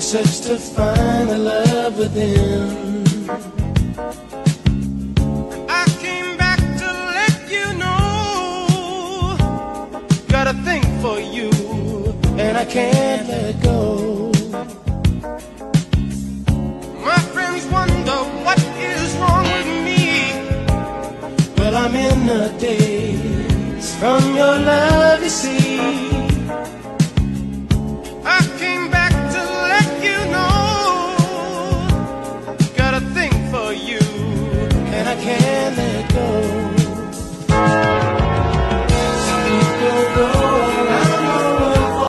search to find the love within. I came back to let you know, got a thing for you, and I can't let go. My friends wonder what is wrong with me. Well, I'm in a daze from your love.